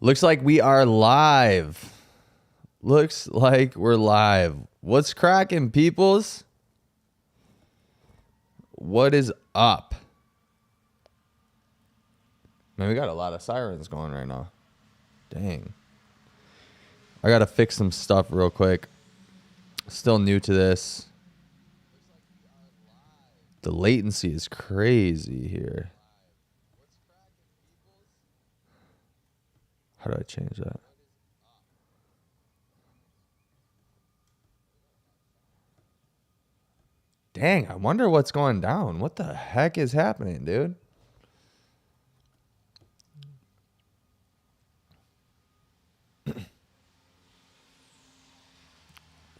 Looks like we are live. Looks like we're live. What's cracking, peoples? What is up? Man, we got a lot of sirens going right now. Dang. I got to fix some stuff real quick. Still new to this. The latency is crazy here. How do I change that? Dang, I wonder what's going down. What the heck is happening, dude?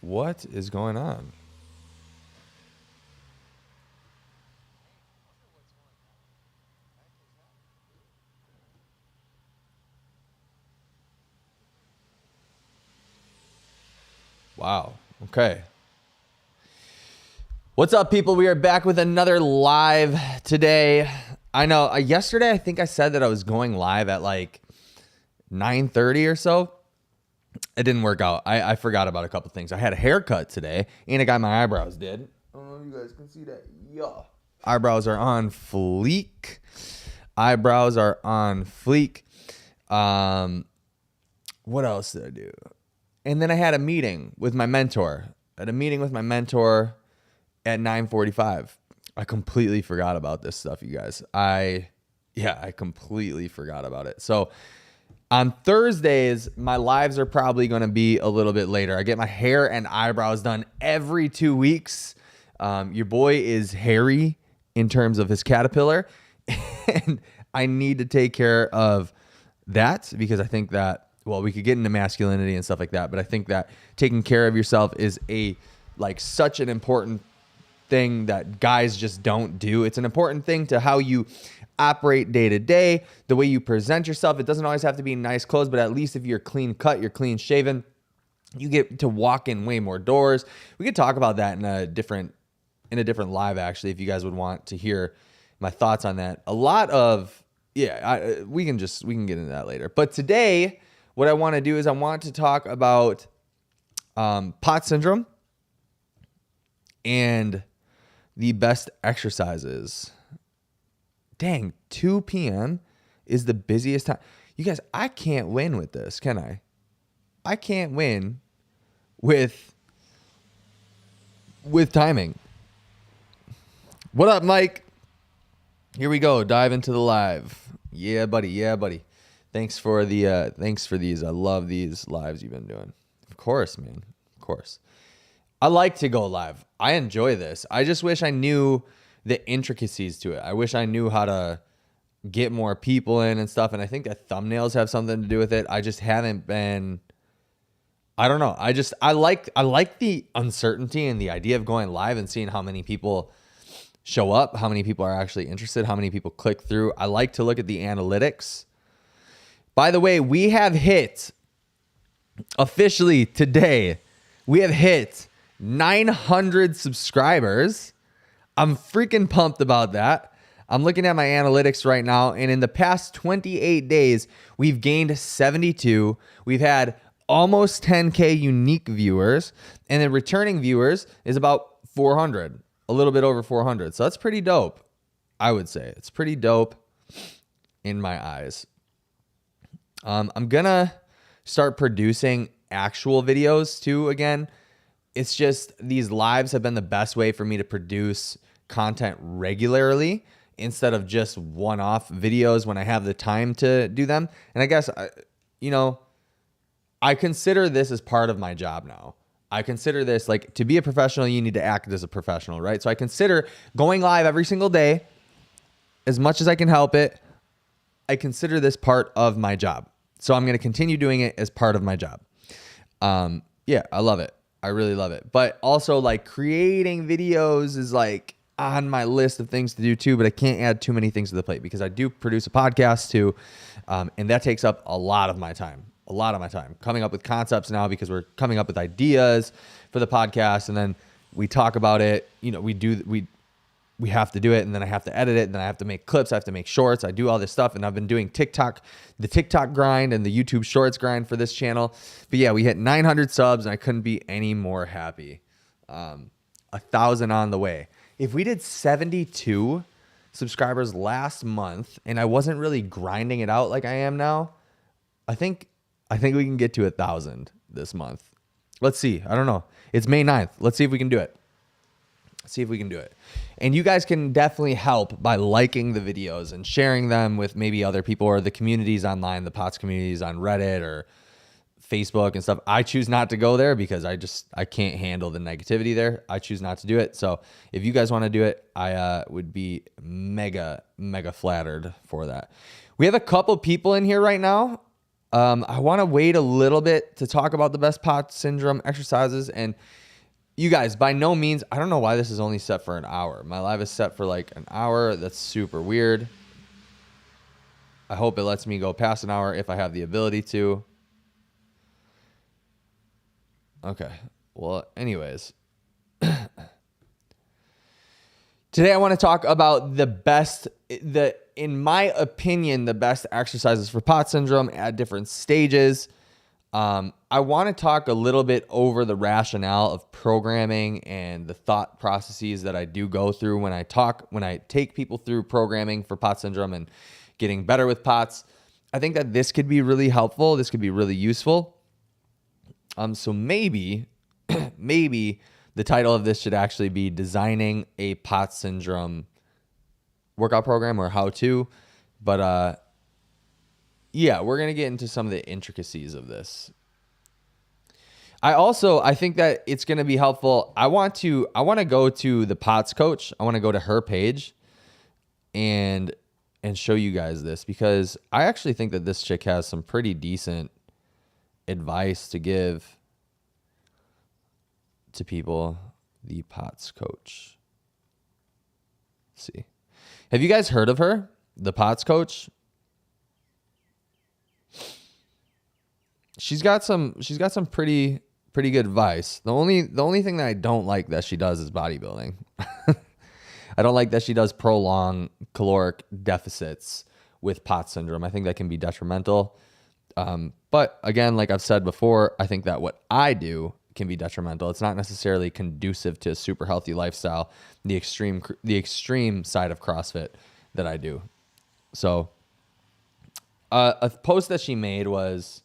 What is going on? Wow. Okay. What's up, people? We are back with another live today. I know yesterday I think I said that I was going live at like 9:30 or so. It didn't work out. I forgot about a couple things. I had a haircut today and I got my eyebrows did. I don't know if you guys can see that. Yeah. Eyebrows are on fleek. Eyebrows are on fleek. What else did I do? And then I had a meeting with my mentor. At 9:45. I completely forgot about this stuff, you guys. I completely forgot about it. So on Thursdays, my lives are probably going to be a little bit later. I get my hair and eyebrows done every 2 weeks. Your boy is hairy in terms of his caterpillar. And I need to take care of that because I think that, well, we could get into masculinity and stuff like that, but I think that taking care of yourself is such an important thing that guys just don't do. It's an important thing to how you operate day to day, the way you present yourself. It doesn't always have to be nice clothes, but at least if you're clean cut, you're clean shaven, you get to walk in way more doors. We could talk about that in a different live, actually, if you guys would want to hear my thoughts on that. We can get into that later. But today, what I want to do is I want to talk about POTS syndrome and the best exercises. Dang, 2 p.m. is the busiest time. You guys, I can't win with this, can I? I can't win with timing. What up, Mike? Here we go. Dive into the live. Yeah, buddy. Yeah, buddy. Thanks for these. I love these lives you've been doing. Of course, man. Of course. I like to go live. I enjoy this. I just wish I knew the intricacies to it. I wish I knew how to get more people in and stuff. And I think that thumbnails have something to do with it. I just haven't been, I don't know. I like the uncertainty and the idea of going live and seeing how many people show up, how many people are actually interested, how many people click through. I like to look at the analytics. By the way, we have hit officially today, we have hit 900 subscribers. I'm freaking pumped about that. I'm looking at my analytics right now, and in the past 28 days, we've gained 72. We've had almost 10K unique viewers, and then returning viewers is about 400, a little bit over 400. So that's pretty dope, I would say. It's pretty dope in my eyes. I'm going to start producing actual videos too again. It's just these lives have been the best way for me to produce content regularly instead of just one-off videos when I have the time to do them. And I guess, I consider this as part of my job now. I consider this like to be a professional, you need to act as a professional, right? So I consider going live every single day as much as I can help it. I consider this part of my job. So I'm going to continue doing it as part of my job. I love it. I really love it. But also like creating videos is like on my list of things to do too, but I can't add too many things to the plate because I do produce a podcast too. And that takes up a lot of my time, coming up with concepts now because we're coming up with ideas for the podcast. And then we talk about it. We we have to do it, and then I have to edit it, and then I have to make clips, I have to make shorts, I do all this stuff, and I've been doing the TikTok grind and the YouTube Shorts grind for this channel. But yeah, we hit 900 subs, and I couldn't be any more happy. 1,000 on the way. If we did 72 subscribers last month, and I wasn't really grinding it out like I am now, I think we can get to 1,000 this month. Let's see. I don't know. It's May 9th. Let's see if we can do it. And you guys can definitely help by liking the videos and sharing them with maybe other people or the communities online, the POTS communities on Reddit or Facebook and stuff. I choose not to go there because I can't handle the negativity there. I choose not to do it. So if you guys want to do it, I would be mega flattered for that. We have a couple people in here right now. I want to wait a little bit to talk about the best POTS syndrome exercises. And you guys, by no means, I don't know why this is only set for an hour. My live is set for like an hour. That's super weird. I hope it lets me go past an hour if I have the ability to. Okay. Well, anyways. Today I want to talk about in my opinion, the best exercises for POTS syndrome at different stages. I want to talk a little bit over the rationale of programming and the thought processes that I do go through when I take people through programming for POTS syndrome and getting better with POTS. I think that this could be really helpful. This could be really useful. So maybe the title of this should actually be Designing a POTS Syndrome Workout Program or How To. But yeah, we're going to get into some of the intricacies of this. I think that it's going to be helpful. I want to go to the POTS coach. I want to go to her page and show you guys this, because I actually think that this chick has some pretty decent advice to give to people. The POTS coach. Let's see. Have you guys heard of her? The POTS coach? She's got some pretty good advice. The only thing that I don't like that she does is bodybuilding. I don't like that she does prolonged caloric deficits with POTS syndrome. I think that can be detrimental. But again, like I've said before, I think that what I do can be detrimental. It's not necessarily conducive to a super healthy lifestyle, the extreme side of CrossFit that I do. So a post that she made was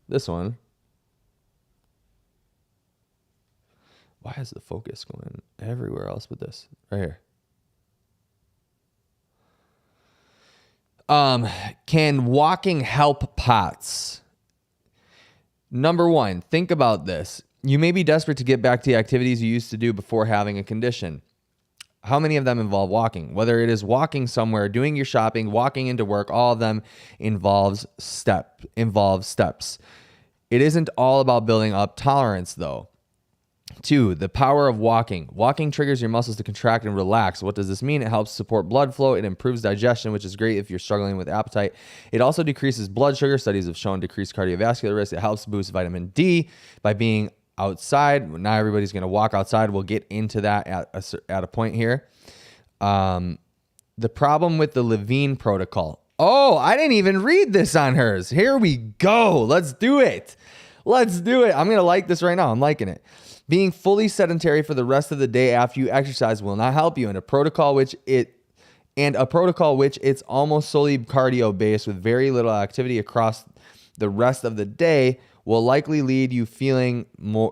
this one. Why is the focus going everywhere else but this? Right here. Can walking help POTS? Number one, think about this. You may be desperate to get back to the activities you used to do before having a condition. How many of them involve walking? Whether it is walking somewhere, doing your shopping, walking into work, all of them involve steps. It isn't all about building up tolerance, though. 2, the power of walking. Walking triggers your muscles to contract and relax. What does this mean? It helps support blood flow. It improves digestion, which is great if you're struggling with appetite. It also decreases blood sugar. Studies have shown decreased cardiovascular risk. It helps boost vitamin D by being outside. Not everybody's going to walk outside. We'll get into that at a point here. The problem with the Levine protocol. Oh, I didn't even read this on hers. Here we go. Let's do it. I'm going to like this right now. I'm liking it. Being fully sedentary for the rest of the day after you exercise will not help you. And a protocol which it's almost solely cardio based with very little activity across the rest of the day will likely lead you feeling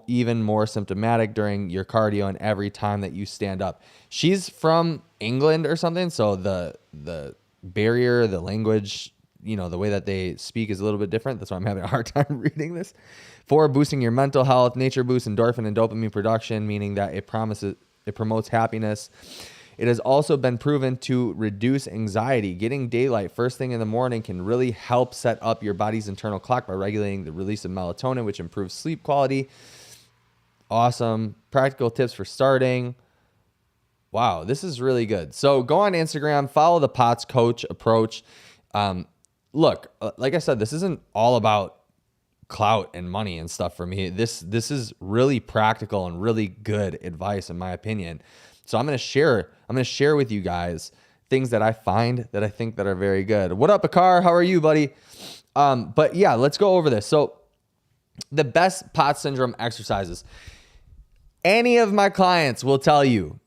even more symptomatic during your cardio and every time that you stand up. She's from England or something, so the barrier, the language, the way that they speak is a little bit different. That's why I'm having a hard time reading this. 4, boosting your mental health. Nature boosts endorphin and dopamine production, meaning that it promotes happiness. It has also been proven to reduce anxiety. Getting daylight first thing in the morning can really help set up your body's internal clock by regulating the release of melatonin, which improves sleep quality. Awesome. Practical tips for starting. Wow, this is really good. So go on Instagram, follow the POTS coach approach. Look, like I said, this isn't all about clout and money and stuff for me. This is really practical and really good advice in my opinion. So I'm going to share with you guys things that I find that I think that are very good. What up, Akar? How are you, buddy? But yeah, let's go over this. So the best POTS syndrome exercises. Any of my clients will tell you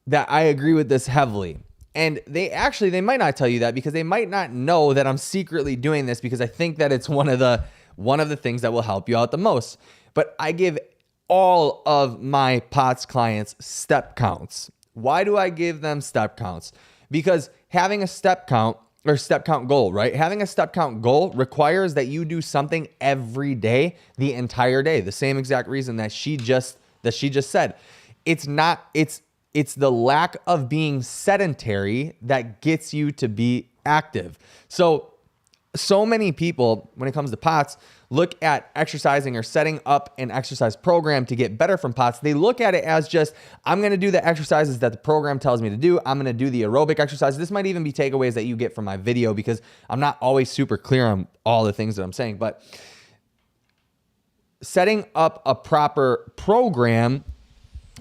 that I agree with this heavily. And they might not tell you that because they might not know that I'm secretly doing this because I think that it's one of the things that will help you out the most. But I give all of my POTS clients step counts. Why do I give them step counts? Because having a step count goal, right? Having a step count goal requires that you do something every day, the entire day. The same exact reason that she just said. It's the lack of being sedentary that gets you to be active. So many people, when it comes to POTS, look at exercising or setting up an exercise program to get better from POTS. They look at it as just, I'm going to do the exercises that the program tells me to do. I'm going to do the aerobic exercises. This might even be takeaways that you get from my video because I'm not always super clear on all the things that I'm saying. But setting up a proper program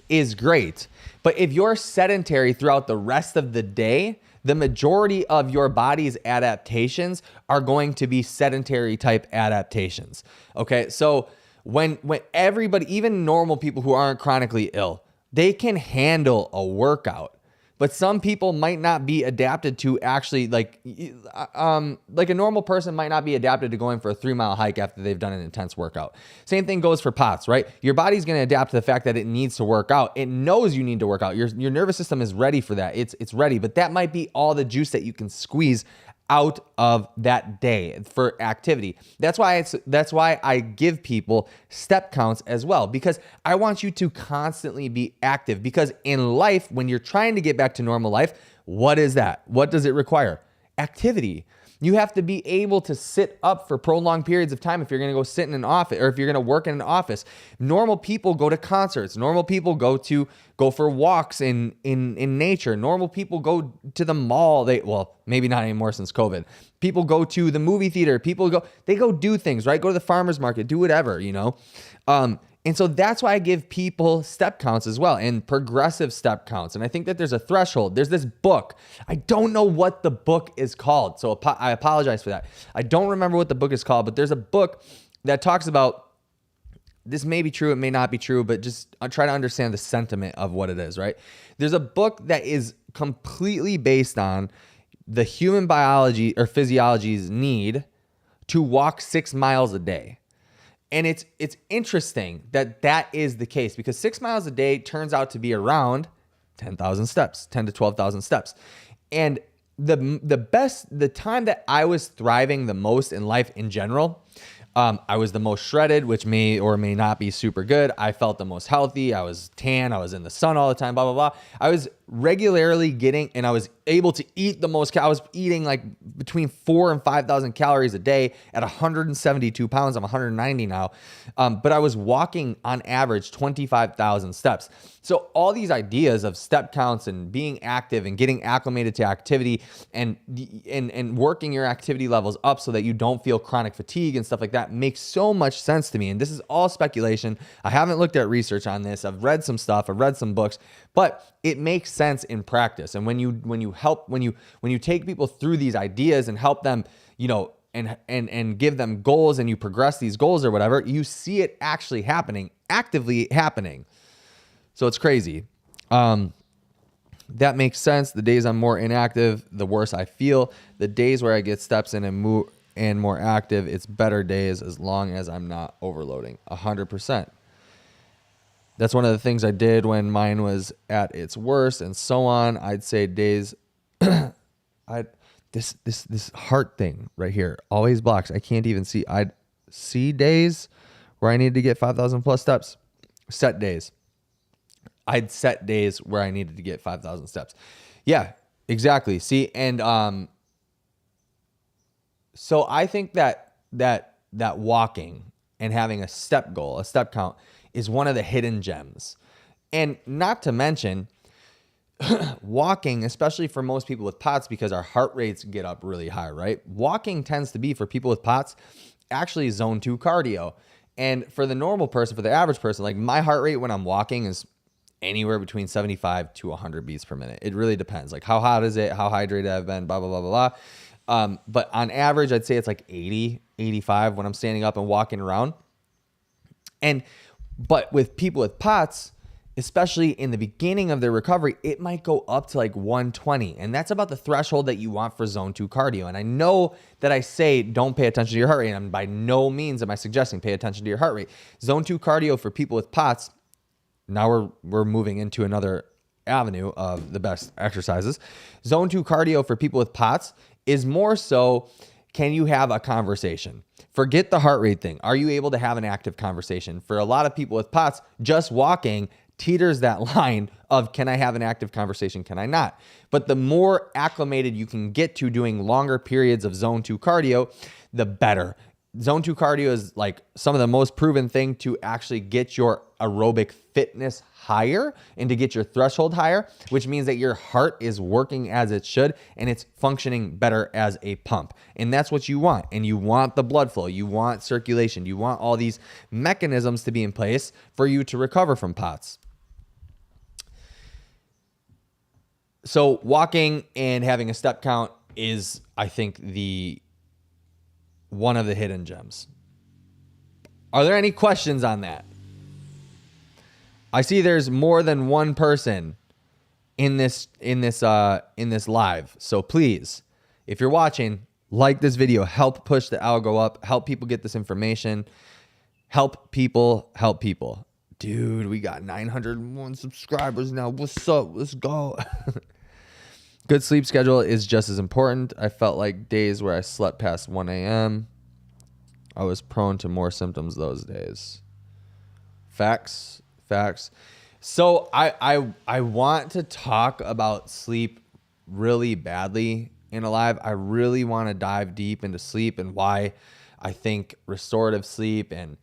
is great. But if you're sedentary throughout the rest of the day, the majority of your body's adaptations are going to be sedentary type adaptations. Okay, so when everybody, even normal people who aren't chronically ill, they can handle a workout. But some people might not be adapted to actually like a normal person might not be adapted to going for a 3-mile hike after they've done an intense workout. Same thing goes for POTS, right? Your body's going to adapt to the fact that it needs to work out. It knows you need to work out. Your nervous system is ready for that. It's ready, but that might be all the juice that you can squeeze out of that day for activity. That's why I give people step counts as well, because I want you to constantly be active. Because in life, when you're trying to get back to normal life, what is that? What does it require? Activity. You have to be able to sit up for prolonged periods of time if you're going to go sit in an office or if you're going to work in an office. Normal people go to concerts. Normal people go for walks in nature. Normal people go to the mall. Maybe not anymore since COVID. People go to the movie theater. They go do things, right? Go to the farmer's market, do whatever, you know? And so that's why I give people step counts as well and progressive step counts. And I think that there's a threshold. There's this book. I don't know what the book is called. So I apologize for that. I don't remember what the book is called, but there's a book that talks about, this may be true, it may not be true, but just try to understand the sentiment of what it is, right? There's a book that is completely based on the human biology or physiology's need to walk 6 miles a day. And it's interesting that is the case because 6 miles a day turns out to be around 10,000 steps, 10 to 12,000 steps. And the time that I was thriving the most in life in general, I was the most shredded, which may or may not be super good. I felt the most healthy. I was tan. I was in the sun all the time, blah, blah, blah. I was regularly and I was able to eat the most. I was eating like between 4,000 and 5,000 calories a day at 172 pounds. I'm 190 now. But I was walking on average 25,000 steps. So all these ideas of step counts and being active and getting acclimated to activity and working your activity levels up so that you don't feel chronic fatigue and stuff like that makes so much sense to me. And this is all speculation. I haven't looked at research on this. I've read some stuff. I've read some books, but it makes sense in practice. And when you take people through these ideas and help them, you know, and give them goals and you progress these goals or whatever, you see it actually happening, actively happening. So it's crazy. That makes sense. The days I'm more inactive, the worse I feel. The days where I get steps in and more active, it's better days as long as I'm not overloading. 100%. That's one of the things I did when mine was at its worst and so on. I'd say days, this heart thing right here always blocks. I can't even see. I'd see days where I needed to get 5,000 plus steps, set days. I'd set days where I needed to get 5,000 steps. Yeah, exactly. See, and so I think that walking and having a step goal, a step count, is one of the hidden gems. And not to mention, walking, especially for most people with POTS, because our heart rates get up really high, right? Walking tends to be, for people with POTS, actually zone 2 cardio. And for the normal person, for the average person, like my heart rate when I'm walking is anywhere between 75 to 100 beats per minute. It really depends. Like how hot is it? How hydrated I've been, blah, blah, blah, blah, blah. But on average, I'd say it's like 80, 85 when I'm standing up and walking around. But with people with POTS, especially in the beginning of their recovery, it might go up to like 120. And that's about the threshold that you want for zone 2 cardio. And I know that I say don't pay attention to your heart rate. And by no means am I suggesting pay attention to your heart rate. Zone 2 cardio for people with POTS, now we're moving into another avenue of the best exercises. Zone 2 cardio for people with POTS is more so, can you have a conversation? Forget the heart rate thing. Are you able to have an active conversation? For a lot of people with POTS, just walking teeters that line of, can I have an active conversation? Can I not? But the more acclimated you can get to doing longer periods of zone 2 cardio, the better. Zone 2 cardio is like some of the most proven thing to actually get your aerobic fitness higher and to get your threshold higher, which means that your heart is working as it should and it's functioning better as a pump. And that's what you want. And you want the blood flow, you want circulation, you want all these mechanisms to be in place for you to recover from POTS. So walking and having a step count is, I think, one of the hidden gems. Are there any questions on that? I see there's more than one person in this live. So please, if you're watching, like this video, help push the algo up, help people get this information, help people. Dude, we got 901 subscribers now. What's up? Let's go. Good sleep schedule is just as important. I felt like days where I slept past 1 a.m., I was prone to more symptoms those days. Facts. So I want to talk about sleep really badly in a live. I really want to dive deep into sleep and why I think restorative sleep and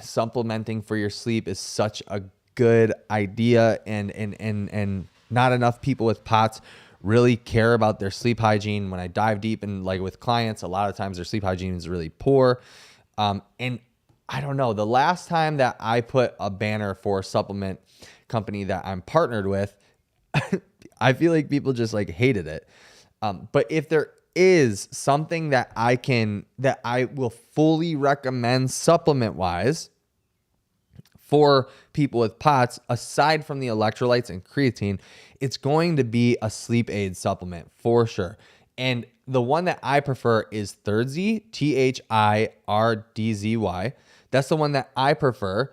supplementing for your sleep is such a good idea, and not enough people with POTS really care about their sleep hygiene. When I dive deep and like with clients, a lot of times their sleep hygiene is really poor. And I don't know, the last time that I put a banner for a supplement company that I'm partnered with, I feel like people just like hated it. But if there is something that I will fully recommend supplement wise for people with POTS, aside from the electrolytes and creatine, it's going to be a sleep aid supplement for sure. And the one that I prefer is Thirdzy, THIRDZY. That's the one that I prefer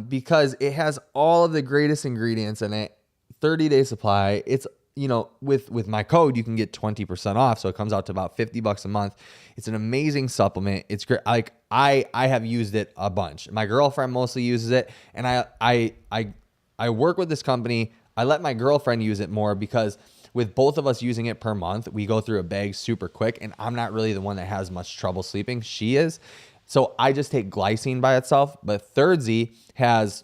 because it has all of the greatest ingredients in it. 30-day supply. It's, with my code, you can get 20% off. So it comes out to about $50 a month. It's an amazing supplement. It's great. Like I have used it a bunch. My girlfriend mostly uses it. And I work with this company. I let my girlfriend use it more because with both of us using it per month, we go through a bag super quick. And I'm not really the one that has much trouble sleeping. She is. So I just take glycine by itself. But Thirdzy has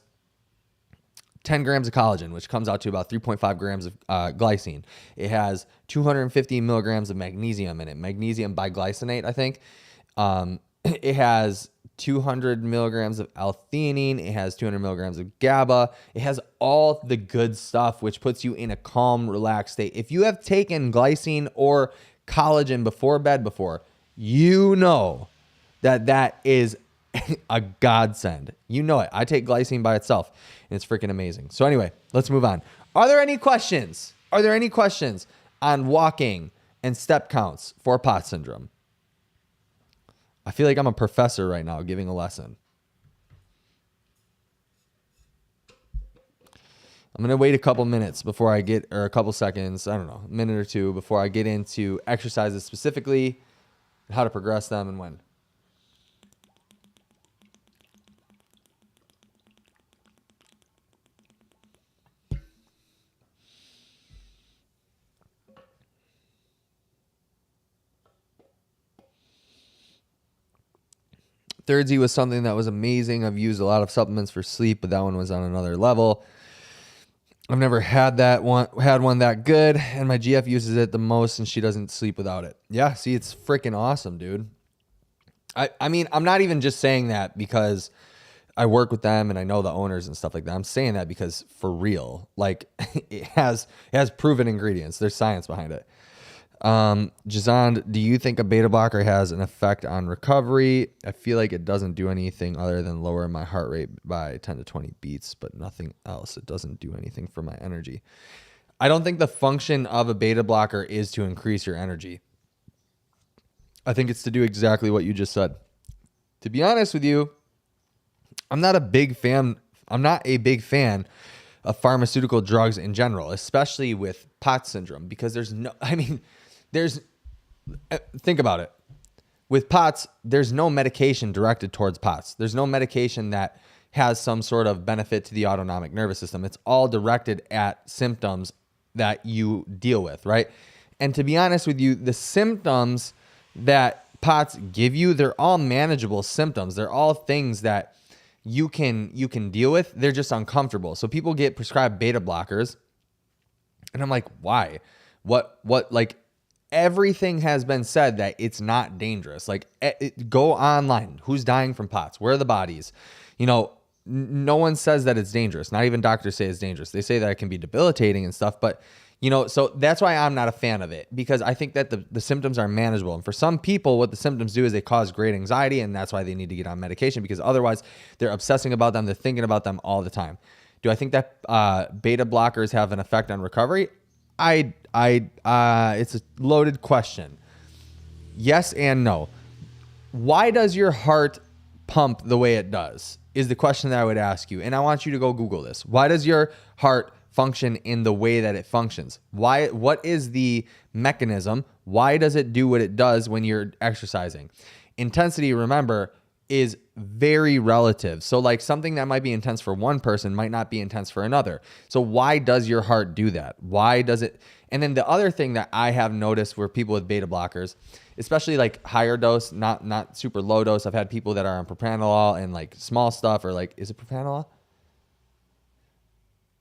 10 grams of collagen, which comes out to about 3.5 grams of glycine. It has 250 milligrams of magnesium in it. Magnesium biglycinate, I think. It has 200 milligrams of L-theanine. It has 200 milligrams of GABA. It has all the good stuff, which puts you in a calm, relaxed state. If you have taken glycine or collagen before bed before, you know that is a godsend. You know it. I take glycine by itself, and it's freaking amazing. So anyway, let's move on. Are there any questions? On walking and step counts for POTS syndrome? I feel like I'm a professor right now giving a lesson. I'm going to wait a couple minutes or a couple seconds, I don't know, a minute or two before I get into exercises specifically, how to progress them and when. Thirdzy was something that was amazing. I've used a lot of supplements for sleep, but that one was on another level. I've never had one that good, and my GF uses it the most, and she doesn't sleep without it. Yeah, see, it's freaking awesome, dude. I mean, I'm not even just saying that because I work with them and I know the owners and stuff like that. I'm saying that because for real, like it has proven ingredients. There's science behind it. Jazand, do you think a beta blocker has an effect on recovery? I feel like it doesn't do anything other than lower my heart rate by 10 to 20 beats, but nothing else. It doesn't do anything for my energy. I don't think the function of a beta blocker is to increase your energy. I think it's to do exactly what you just said. To be honest with you, I'm not a big fan of pharmaceutical drugs in general, especially with POTS syndrome, because think about it. With POTS, there's no medication directed towards POTS. There's no medication that has some sort of benefit to the autonomic nervous system. It's all directed at symptoms that you deal with, right? And to be honest with you, the symptoms that POTS give you, they're all manageable symptoms. They're all things that you can deal with. They're just uncomfortable. So people get prescribed beta blockers, and I'm like, why? What like everything has been said that it's not dangerous. Like go online. Who's dying from POTS? Where are the bodies? No one says that it's dangerous. Not even doctors say it's dangerous. They say that it can be debilitating and stuff, but so that's why I'm not a fan of it, because I think that the symptoms are manageable. And for some people, what the symptoms do is they cause great anxiety, and that's why they need to get on medication, because otherwise they're obsessing about them. They're thinking about them all the time. Do I think that beta blockers have an effect on recovery? It's a loaded question. Yes and no. Why does your heart pump the way it does is the question that I would ask you. And I want you to go Google this. Why does your heart function in the way that it functions? What is the mechanism? Why does it do what it does when you're exercising? Intensity, remember, is very relative. So like something that might be intense for one person might not be intense for another. So why does your heart do that? Why does it? And then the other thing that I have noticed where people with beta blockers, especially like higher dose, not super low dose. I've had people that are on propranolol and like small stuff, or like, is it propranolol?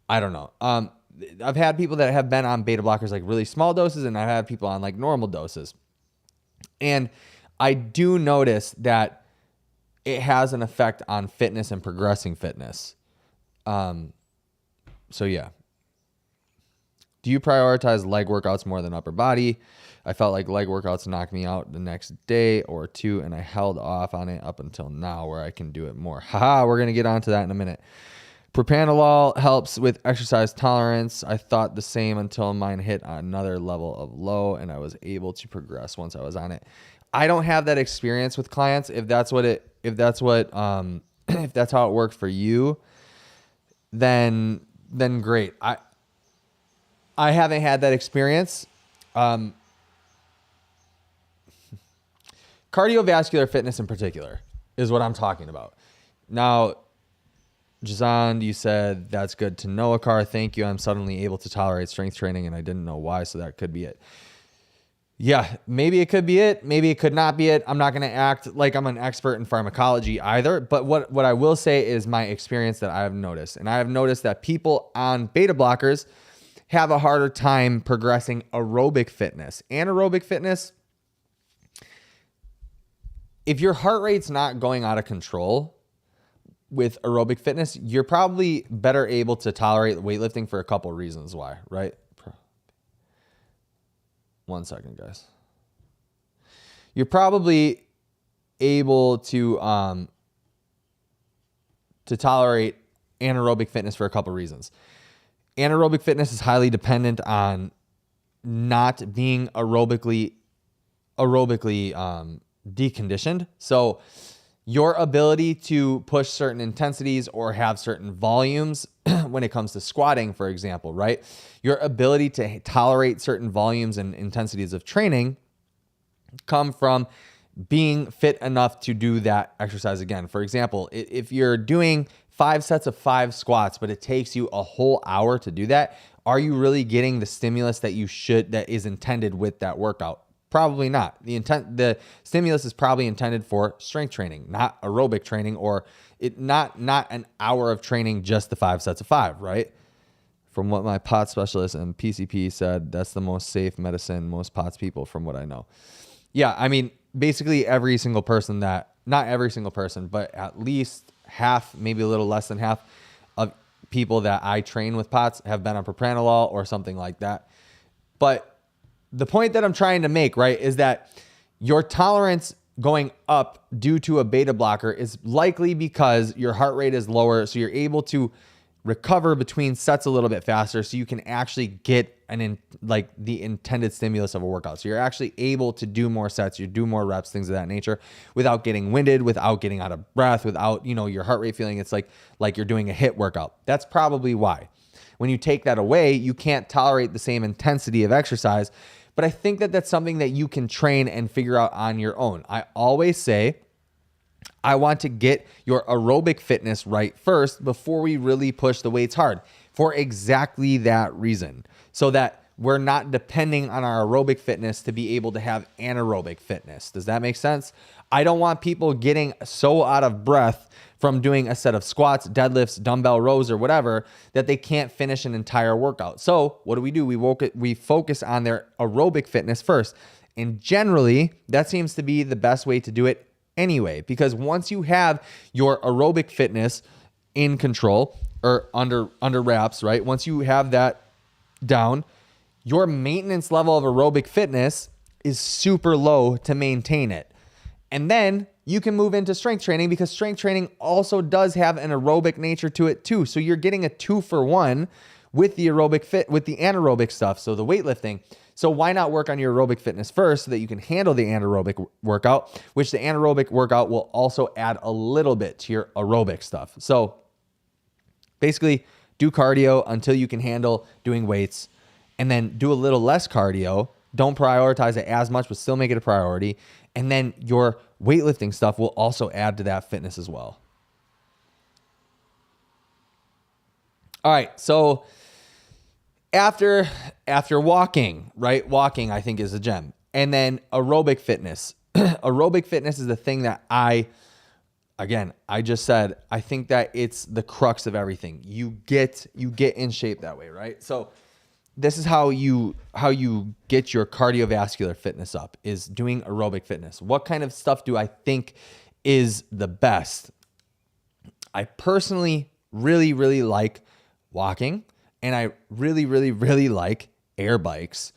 I don't know. I've had people that have been on beta blockers, like really small doses, and I've had people on like normal doses. And I do notice that it has an effect on fitness and progressing fitness. So yeah. Do you prioritize leg workouts more than upper body? I felt like leg workouts knocked me out the next day or two, and I held off on it up until now where I can do it more. Haha, we're going to get onto that in a minute. Propranolol helps with exercise tolerance. I thought the same until mine hit another level of low, and I was able to progress once I was on it. I don't have that experience with clients. If that's how it worked for you, then great. I haven't had that experience. Cardiovascular fitness in particular is what I'm talking about. Now, Jazand, you said, that's good to know, Akar. Thank you. I'm suddenly able to tolerate strength training, and I didn't know why, so that could be it. Yeah, maybe it could be it. Maybe it could not be it. I'm not going to act like I'm an expert in pharmacology either, but what I will say is my experience that I have noticed. And I have noticed that people on beta blockers have a harder time progressing aerobic fitness. Anaerobic fitness, if your heart rate's not going out of control with aerobic fitness, you're probably better able to tolerate weightlifting for a couple reasons why, right? 1 second, guys. You're probably able to tolerate anaerobic fitness for a couple reasons. Anaerobic fitness is highly dependent on not being aerobically deconditioned. So your ability to push certain intensities or have certain volumes when it comes to squatting, for example, right? Your ability to tolerate certain volumes and intensities of training come from being fit enough to do that exercise again. For example, if you're doing 5 sets of 5 squats, but it takes you a whole hour to do that, are you really getting the stimulus that is intended with that workout? Probably not. The stimulus is probably intended for strength training, not aerobic training, or not an hour of training, just the 5 sets of 5, right? From what my POTS specialist and PCP said, that's the most safe medicine, most POTS people, from what I know. Yeah, I mean, basically every single person not every single person, but at least half, maybe a little less than half of people that I train with POTS have been on propranolol or something like that. But the point that I'm trying to make, right, is that your tolerance going up due to a beta blocker is likely because your heart rate is lower. So you're able to recover between sets a little bit faster, so you can actually get the intended stimulus of a workout. So you're actually able to do more sets, you do more reps, things of that nature, without getting winded, without getting out of breath, without, your heart rate feeling it's like you're doing a HIIT workout. That's probably why. When you take that away, you can't tolerate the same intensity of exercise. But I think that that's something that you can train and figure out on your own. I always say, I want to get your aerobic fitness right first before we really push the weights hard, for exactly that reason, so that we're not depending on our aerobic fitness to be able to have anaerobic fitness. Does that make sense? I don't want people getting so out of breath from doing a set of squats, deadlifts, dumbbell rows, or whatever, that they can't finish an entire workout. So what do? We focus on their aerobic fitness first. And generally, that seems to be the best way to do it anyway, because once you have your aerobic fitness in control or under wraps, right? Once you have that down, your maintenance level of aerobic fitness is super low to maintain it. And then you can move into strength training, because strength training also does have an aerobic nature to it too. So you're getting a 2-for-1 with the anaerobic stuff, so the weightlifting. So why not work on your aerobic fitness first so that you can handle the anaerobic workout, which the anaerobic workout will also add a little bit to your aerobic stuff. So basically, do cardio until you can handle doing weights, and then do a little less cardio. Don't prioritize it as much, but still make it a priority. And then your weightlifting stuff will also add to that fitness as well. All right, so after walking, right? Walking, I think, is a gem. And then aerobic fitness. Aerobic fitness is the thing that I just said, I think that it's the crux of everything. You get in shape that way, right? So this is how you get your cardiovascular fitness up, is doing aerobic fitness. What kind of stuff do I think is the best? I personally really, really like walking, and I really, really, really like air bikes.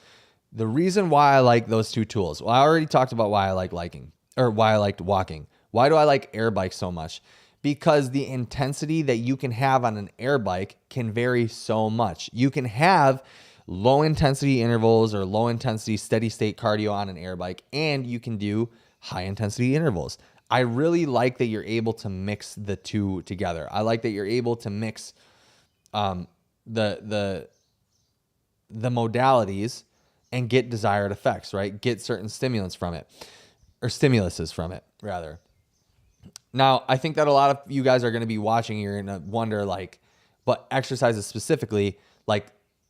The reason why I like those two tools, well, I already talked about why I liked walking. Why do I like air bikes so much? Because the intensity that you can have on an air bike can vary so much. You can have low intensity intervals or low intensity steady state cardio on an air bike, and you can do high intensity intervals. I really like that you're able to mix the two together. I like that you're able to mix the modalities and get desired effects, right? Get certain stimulants from it, or stimuluses from it, rather. Now, I think that a lot of you guys are going to be watching, you're going to wonder, but exercises specifically, like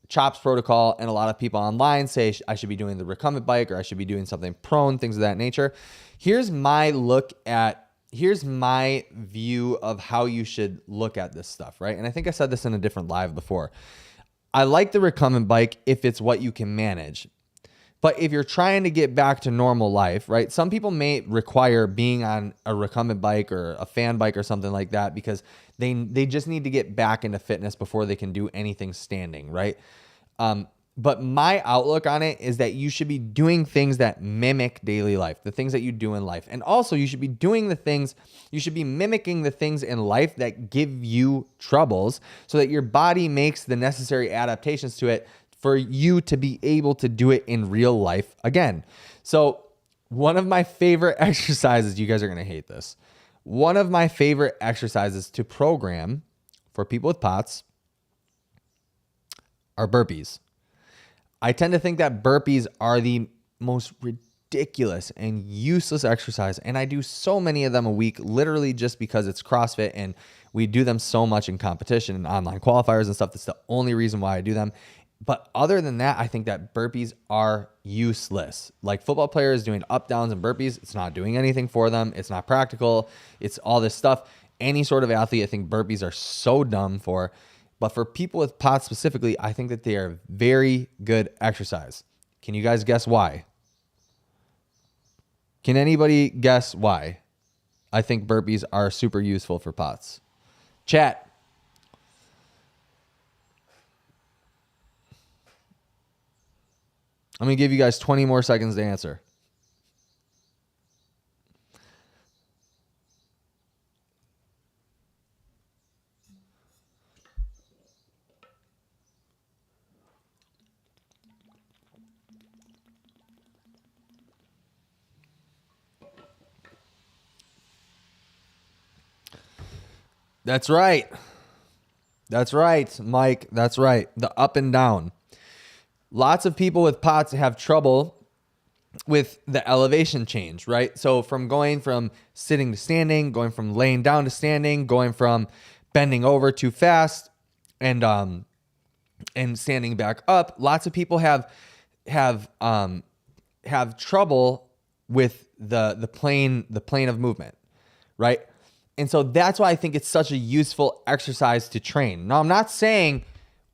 CHOPS protocol, and a lot of people online say I should be doing the recumbent bike, or I should be doing something prone, things of that nature. Here's my view of how you should look at this stuff, right? And I think I said this in a different live before. I like the recumbent bike if it's what you can manage. But if you're trying to get back to normal life, right? Some people may require being on a recumbent bike or a fan bike or something like that, because they just need to get back into fitness before they can do anything standing, right? But my outlook on it is that you should be doing things that mimic daily life, the things that you do in life. And also you should be mimicking the things in life that give you troubles, so that your body makes the necessary adaptations to it for you to be able to do it in real life again. So one of my favorite exercises, you guys are going to hate this. One of my favorite exercises to program for people with POTS are burpees. I tend to think that burpees are the most ridiculous and useless exercise, and I do so many of them a week, literally just because it's CrossFit and we do them so much in competition and online qualifiers and stuff. That's the only reason why I do them. But other than that, I think that burpees are useless. Like football players doing up, downs, and burpees, it's not doing anything for them. It's not practical. It's all this stuff. Any sort of athlete, I think burpees are so dumb for. But for people with POTS specifically, I think that they are very good exercise. Can you guys guess why? Can anybody guess why? I think burpees are super useful for POTS. Chat. I'm going to give you guys 20 more seconds to answer. That's right. That's right, Mike. That's right. The up and down. Lots of people with POTS have trouble with the elevation change, right? So from going from sitting to standing, going from laying down to standing, going from bending over too fast and standing back up. Lots of people have trouble with the plane of movement, right? And so that's why I think it's such a useful exercise to train. Now, I'm not saying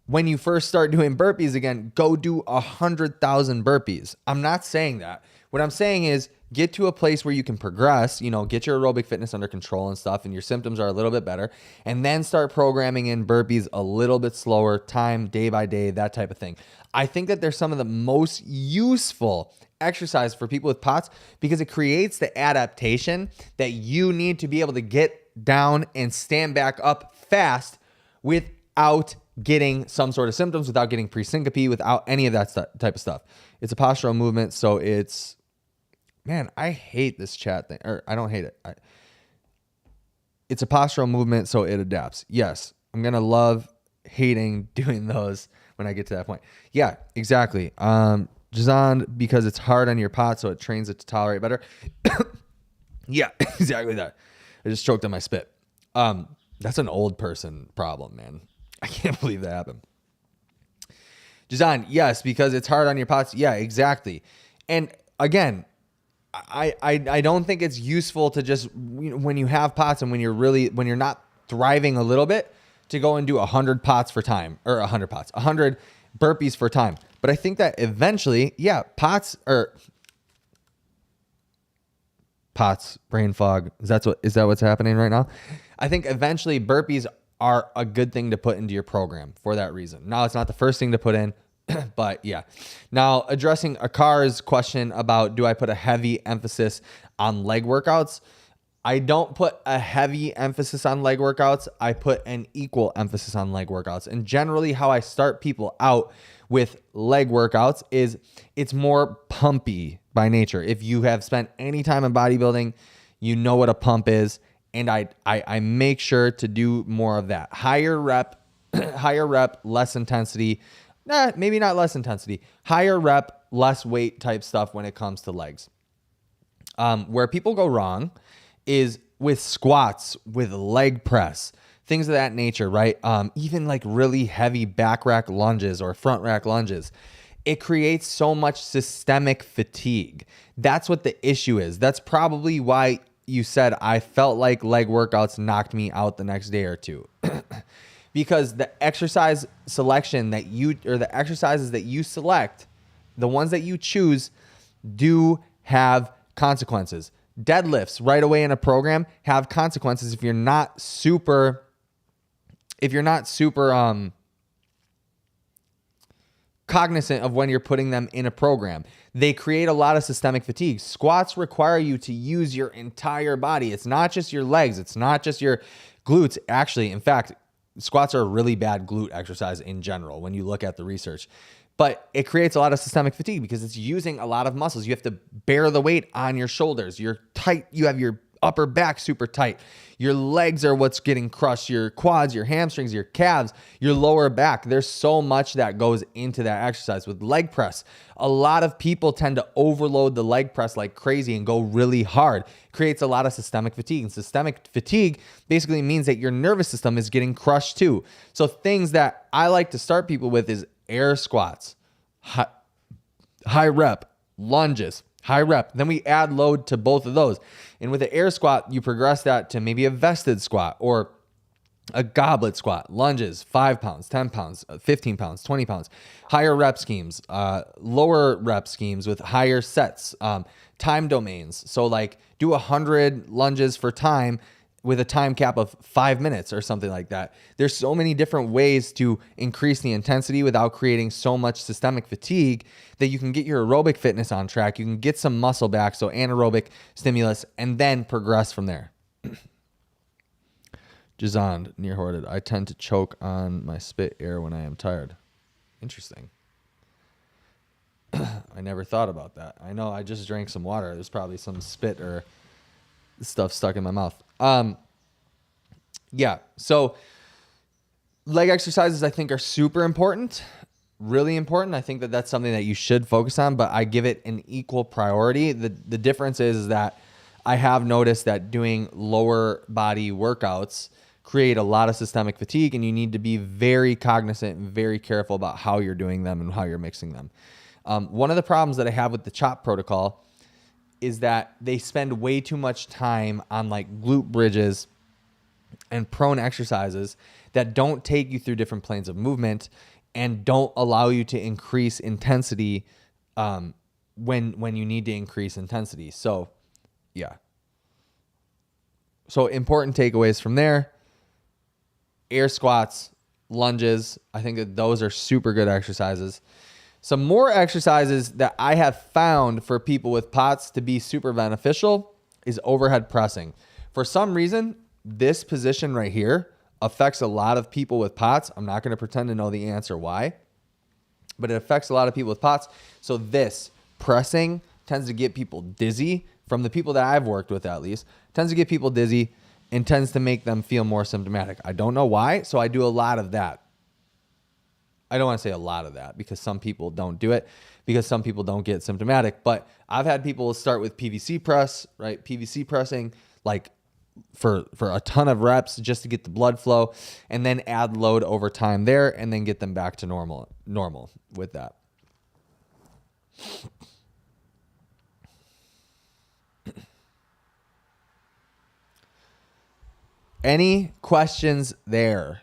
when you first start doing burpees again, go do 100,000 burpees. I'm not saying that. What I'm saying is get to a place where you can progress, get your aerobic fitness under control and stuff, and your symptoms are a little bit better, and then start programming in burpees a little bit slower, time, day by day, that type of thing. I think that they're some of the most useful exercise for people with POTS because it creates the adaptation that you need to be able to get down and stand back up fast without getting some sort of symptoms, without getting pre-syncope, without any of that type of stuff. It's a postural movement, so it's, man, I hate this chat thing, or I don't hate it. It's a postural movement, so it adapts. Yes, I'm going to love hating doing those when I get to that point. Yeah, exactly. Jazan, because it's hard on your pot, so it trains it to tolerate better. Yeah, exactly that. I just choked on my spit. That's an old person problem, man. I can't believe that happened. Jazan, yes, because it's hard on your pots. Yeah, exactly. And again, I don't think it's useful to just, when you have pots and when you're not thriving a little bit, to go and do 100 pots for time, or 100 burpees for time. But I think that eventually, yeah, pots, brain fog. Is that what's happening right now? I think eventually burpees are a good thing to put into your program for that reason. Now, it's not the first thing to put in, but yeah. Now, addressing Akar's question about, do I put a heavy emphasis on leg workouts? I don't put a heavy emphasis on leg workouts. I put an equal emphasis on leg workouts. And generally how I start people out with leg workouts is it's more pumpy by nature. If you have spent any time in bodybuilding, you know what a pump is. And I make sure to do more of that. Higher rep, less intensity. Maybe not less intensity. Higher rep, less weight type stuff when it comes to legs. Where people go wrong is with squats, with leg press, things of that nature, right? Even like really heavy back rack lunges or front rack lunges. It creates so much systemic fatigue. That's what the issue is. That's probably why you said I felt like leg workouts knocked me out the next day or two. Because the exercise selection the exercises that you select, the ones that you choose, do have consequences. Deadlifts right away in a program have consequences if you're not super cognizant of when you're putting them in a program. They create a lot of systemic fatigue. Squats require you to use your entire body. It's not just your legs. It's not just your glutes. Actually, in fact, squats are a really bad glute exercise in general when you look at the research. But it creates a lot of systemic fatigue because it's using a lot of muscles. You have to bear the weight on your shoulders. You're tight. You have your upper back super tight. Your legs are what's getting crushed. Your quads, your hamstrings, your calves, your lower back. There's so much that goes into that exercise. With leg press, a lot of people tend to overload the leg press like crazy and go really hard. It creates a lot of systemic fatigue. And systemic fatigue basically means that your nervous system is getting crushed too. So things that I like to start people with is air squats, high rep, lunges, high rep. Then we add load to both of those. And with the air squat, you progress that to maybe a vested squat or A goblet squat, lunges, 5 pounds, 10 pounds, 15 pounds, 20 pounds, higher rep schemes, lower rep schemes with higher sets, time domains. So like do 100 lunges for time with a time cap of 5 minutes or something like that. There's so many different ways to increase the intensity without creating so much systemic fatigue that you can get your aerobic fitness on track. You can get some muscle back, so anaerobic stimulus, and then progress from there. Jazand, near hoarded. I tend to choke on my spit air when I am tired. Interesting. I never thought about that. I know I just drank some water. There's probably some spit or stuff stuck in my mouth. Yeah. So leg exercises I think are super important, really important. I think that that's something that you should focus on, but I give it an equal priority. The difference is that I have noticed that doing lower body workouts create a lot of systemic fatigue, and you need to be very cognizant and very careful about how you're doing them and how you're mixing them. One of the problems that I have with the CHOP protocol is that they spend way too much time on like glute bridges and prone exercises that don't take you through different planes of movement and don't allow you to increase intensity when you need to increase intensity. So, yeah. So important takeaways from there. Air squats, lunges. I think that those are super good exercises. Some more exercises that I have found for people with POTS to be super beneficial is overhead pressing. For some reason, this position right here affects a lot of people with POTS. I'm not going to pretend to know the answer why, but it affects a lot of people with POTS. So this pressing tends to get people dizzy. From the people that I've worked with, at least, tends to get people dizzy and tends to make them feel more symptomatic. I don't know why, so I do a lot of that. I don't want to say a lot of that because some people don't do it because some people don't get symptomatic. But I've had people start with PVC press, right? PVC pressing like for a ton of reps just to get the blood flow and then add load over time there and then get them back to normal with that. Any questions there?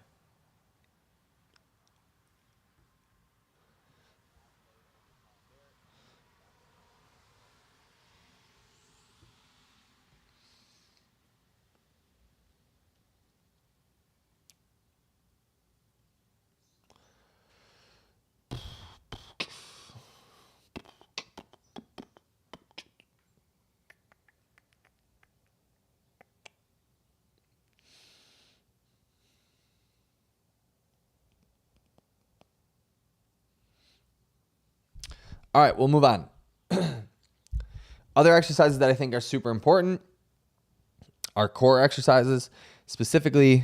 All right, we'll move on. Other exercises that I think are super important are core exercises, specifically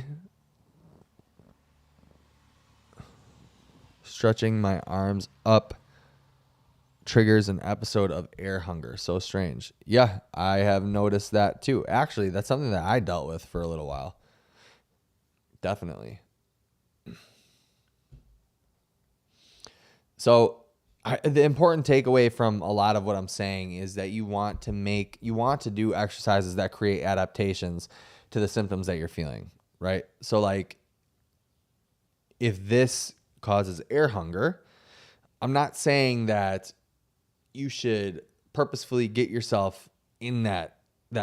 stretching my arms up triggers an episode of air hunger. So strange. Yeah, I have noticed that too. Actually, that's something that I dealt with for a little while. Definitely. So the important takeaway from a lot of what I'm saying is that you want to do exercises that create adaptations to the symptoms that you're feeling, right? So like if this causes air hunger, I'm not saying that you should purposefully get yourself in that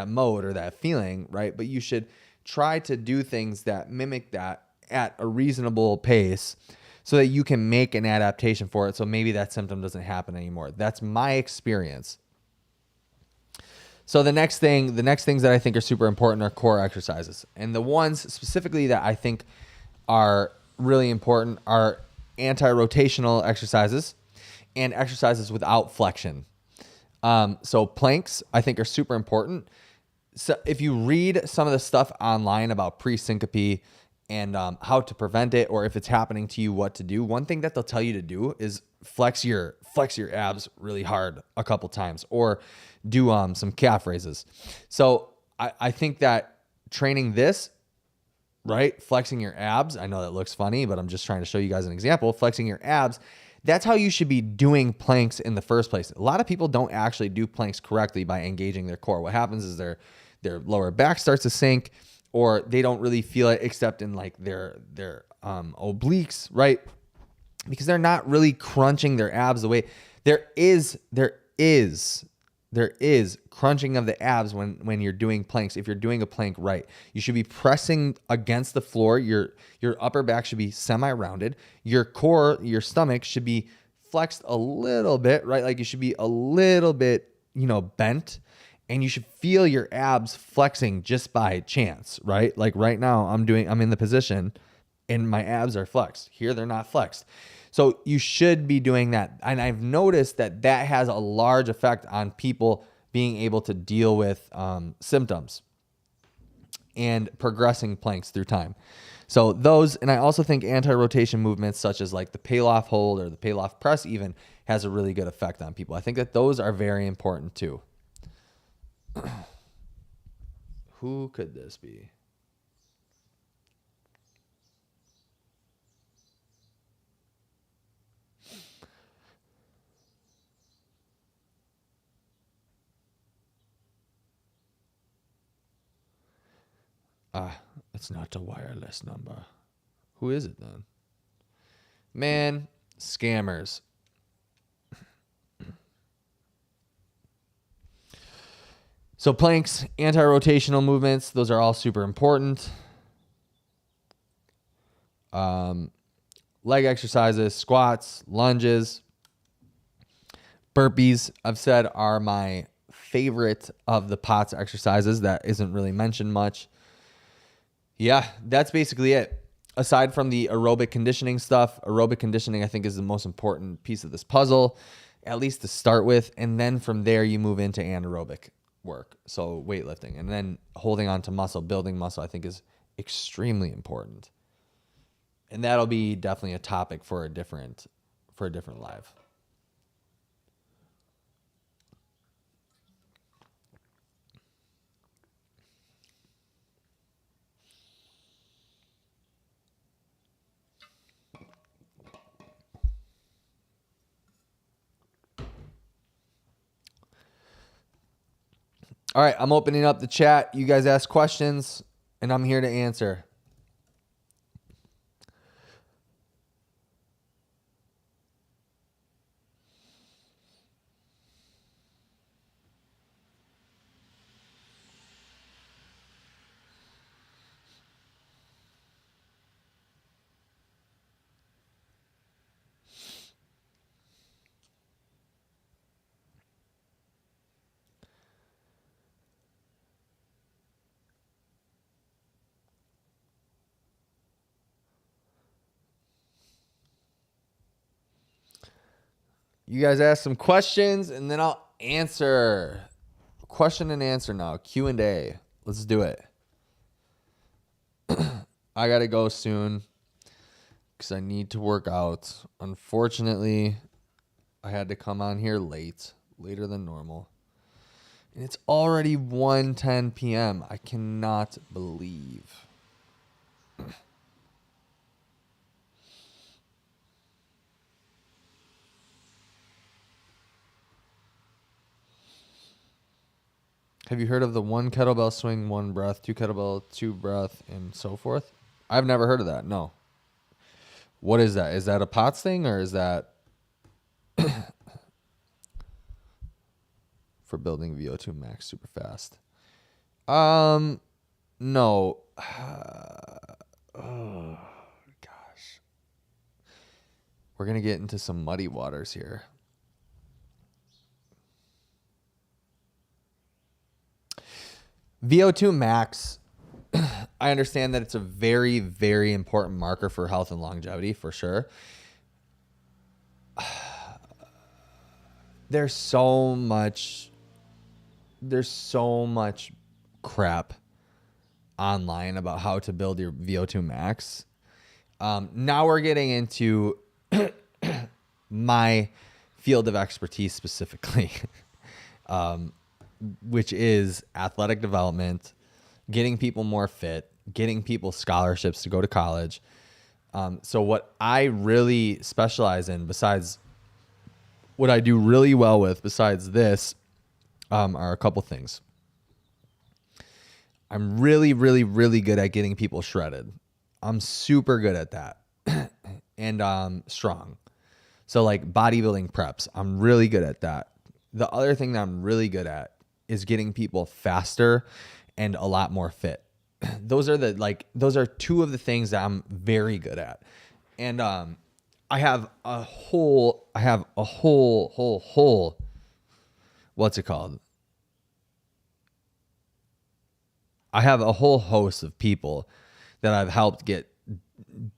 mode or that feeling, right? But you should try to do things that mimic that at a reasonable pace so that you can make an adaptation for it. So maybe that symptom doesn't happen anymore. That's my experience. So the next things that I think are super important are core exercises. And the ones specifically that I think are really important are anti-rotational exercises and exercises without flexion. So planks I think are super important. So if you read some of the stuff online about pre-syncope and how to prevent it, or if it's happening to you, what to do, one thing that they'll tell you to do is flex your abs really hard a couple times, or do some calf raises. So I think that training this, right, flexing your abs, I know that looks funny, but I'm just trying to show you guys an example. Flexing your abs, that's how you should be doing planks in the first place. A lot of people don't actually do planks correctly by engaging their core. What happens is their lower back starts to sink, or they don't really feel it except in like their obliques, right? Because they're not really crunching their abs the way there is crunching of the abs when you're doing planks. If you're doing a plank right, you should be pressing against the floor. Your upper back should be semi-rounded. Your core, your stomach should be flexed a little bit, right? Like you should be a little bit, bent, and you should feel your abs flexing just by chance, right? Like right now I'm in the position and my abs are flexed. Here they're not flexed. So you should be doing that. And I've noticed that has a large effect on people being able to deal with symptoms and progressing planks through time. So those, and I also think anti-rotation movements such as like the Pallof hold or the Pallof press even has a really good effect on people. I think that those are very important too. Who could this be? It's not a wireless number. Who is it then? Man, scammers. So planks, anti-rotational movements, those are all super important. Leg exercises, squats, lunges, burpees, I've said are my favorite of the POTS exercises. That isn't really mentioned much. Yeah, that's basically it. Aside from the aerobic conditioning stuff, aerobic conditioning I think is the most important piece of this puzzle, at least to start with. And then from there you move into anaerobic work. So weightlifting and then holding on to muscle, building muscle, I think is extremely important. And that'll be definitely a topic for a different live. All right, I'm opening up the chat. You guys ask questions, and I'm here to answer. You guys ask some questions, and then I'll answer. Question and answer now. Q&A. Let's do it. I got to go soon because I need to work out. Unfortunately, I had to come on here later than normal. And it's already 1:10 p.m. I cannot believe. Have you heard of the one kettlebell swing, one breath, two kettlebell, two breath, and so forth? I've never heard of that. No. What is that? Is that a POTS thing or is that for building VO2 max super fast? No. Oh, gosh. We're going to get into some muddy waters here. VO2 max, I understand that it's a very, very important marker for health and longevity, for sure. There's so much crap online about how to build your VO2 max. Now we're getting into my field of expertise specifically. Which is athletic development, getting people more fit, getting people scholarships to go to college. So what I really specialize in, besides what I do really well with, besides this, are a couple things. I'm really, really, really good at getting people shredded. I'm super good at that. And strong. So like bodybuilding preps, I'm really good at that. The other thing that I'm really good at is getting people faster and a lot more fit. Those are two of the things that I'm very good at. And I have a whole what's it called? I have a whole host of people that I've helped get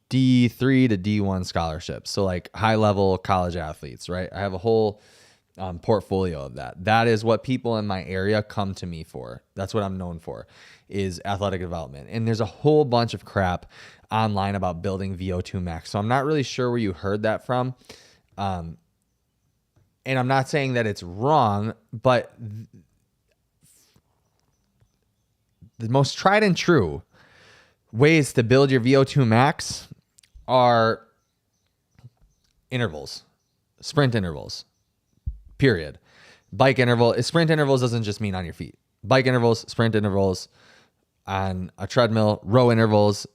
D3 to D1 scholarships. So like high level college athletes, right? I have a whole portfolio of that. That is what people in my area come to me for. That's what I'm known for, is athletic development. And there's a whole bunch of crap online about building VO2 max. So I'm not really sure where you heard that from. And I'm not saying that it's wrong, but the most tried and true ways to build your VO2 max are intervals, sprint intervals, period. Sprint intervals doesn't just mean on your feet. Bike intervals, sprint intervals on a treadmill, row intervals.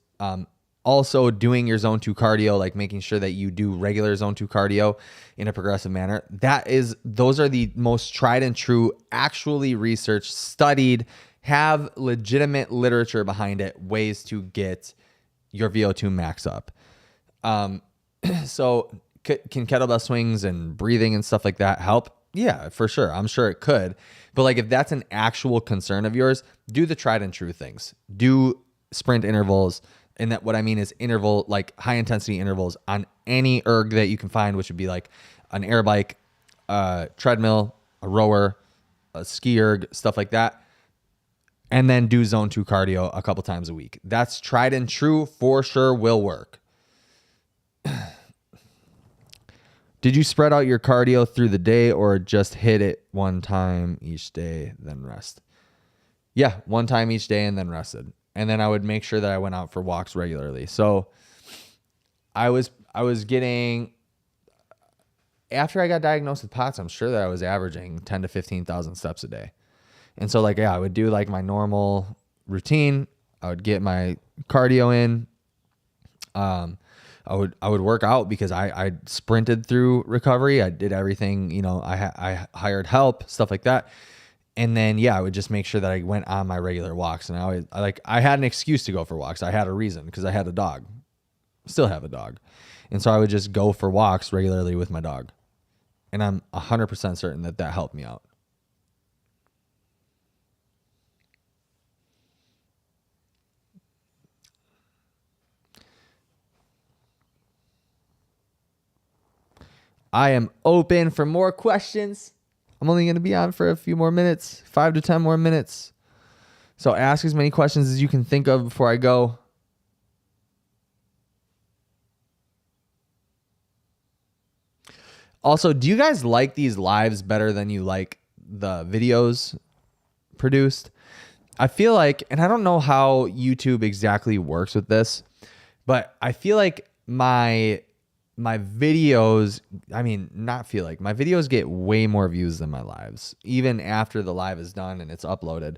Also doing your zone 2 cardio, like making sure that you do regular zone 2 cardio in a progressive manner. Those are the most tried and true, actually researched, studied, have legitimate literature behind it, ways to get your VO2 max up. So can kettlebell swings and breathing and stuff like that help? Yeah, for sure. I'm sure it could. But like if that's an actual concern of yours, do the tried and true things. Do sprint intervals. And that what I mean is interval, like high intensity intervals on any erg that you can find, which would be like an air bike, treadmill, a rower, a ski erg, stuff like that. And then do zone 2 cardio a couple times a week. That's tried and true, for sure will work. Did you spread out your cardio through the day or just hit it one time each day, then rest? Yeah, one time each day and then rested. And then I would make sure that I went out for walks regularly. So I was getting, after I got diagnosed with POTS, I'm sure that I was averaging 10 to 15,000 steps a day. And so like, yeah, I would do like my normal routine. I would get my cardio in. I would work out because I sprinted through recovery. I did everything, I hired help, stuff like that. And then, yeah, I would just make sure that I went on my regular walks. And I had an excuse to go for walks. I had a reason because I had a dog. Still have a dog. And so I would just go for walks regularly with my dog. And I'm 100% certain that helped me out. I am open for more questions. I'm only going to be on for a few more minutes, 5 to 10 more minutes. So ask as many questions as you can think of before I go. Also, do you guys like these lives better than you like the videos produced? I feel like, and I don't know how YouTube exactly works with this, but I feel like my videos, my videos get way more views than my lives, even after the live is done and it's uploaded.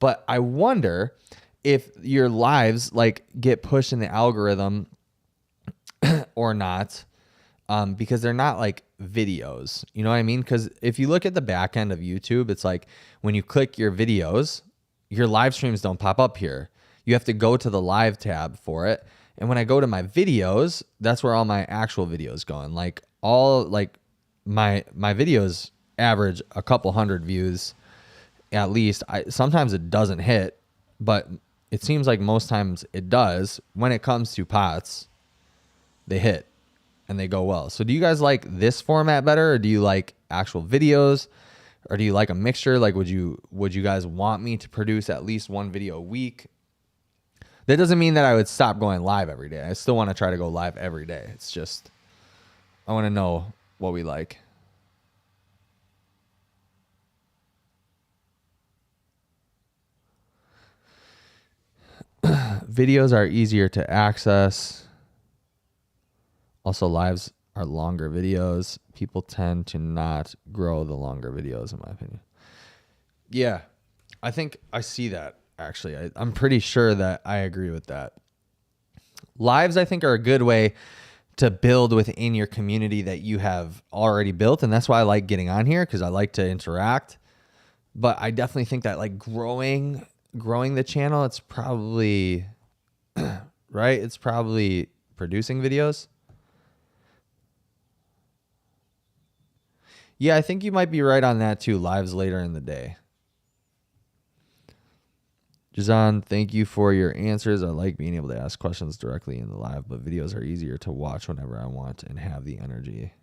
But I wonder if your lives like get pushed in the algorithm or not, because they're not like videos. You know what I mean? Because if you look at the back end of YouTube, it's like when you click your videos, your live streams don't pop up here. You have to go to the live tab for it. And when I go to my videos, that's where all my actual videos go. And like my videos average a couple hundred views at least. Sometimes it doesn't hit, but it seems like most times it does. When it comes to POTS, they hit and they go well. So do you guys like this format better, or do you like actual videos, or do you like a mixture? Like would you guys want me to produce at least one video a week? That doesn't mean that I would stop going live every day. I still want to try to go live every day. It's just, I want to know what we like. Videos are easier to access. Also, lives are longer videos. People tend to not grow the longer videos, in my opinion. Yeah, I think I see that. Actually, I'm pretty sure that I agree with that. Lives, I think, are a good way to build within your community that you have already built. And that's why I like getting on here, because I like to interact. But I definitely think that like growing the channel, it's probably right. It's probably producing videos. Yeah, I think you might be right on that too. Lives later in the day. Jazan, thank you for your answers. I like being able to ask questions directly in the live, but videos are easier to watch whenever I want and have the energy.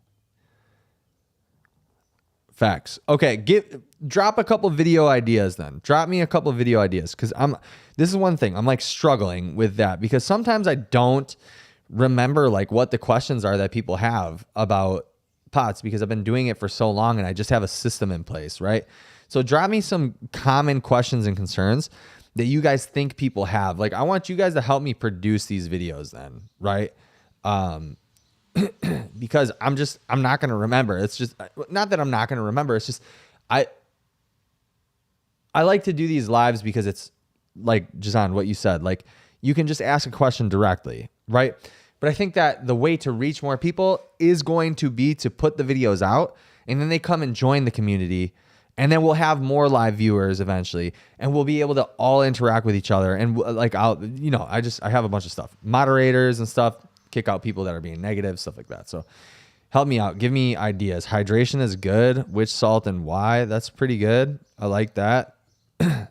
Facts. Okay, drop a couple video ideas then. Drop me a couple video ideas, because this is one thing. I'm like struggling with that, because sometimes I don't remember like what the questions are that people have about pots, because I've been doing it for so long and I just have a system in place, right? So drop me some common questions and concerns that you guys think people have. Like, I want you guys to help me produce these videos then, right? Because I'm not going to remember. It's just not that I'm not going to remember. It's just, I like to do these lives because it's like, Jazan, what you said, like you can just ask a question directly, right? But I think that the way to reach more people is going to be to put the videos out, and then they come and join the community, and then we'll have more live viewers eventually, and we'll be able to all interact with each other. And like, I have a bunch of stuff, moderators and stuff, kick out people that are being negative, stuff like that. So help me out. Give me ideas. Hydration is good. Which salt and why? That's pretty good. I like that. I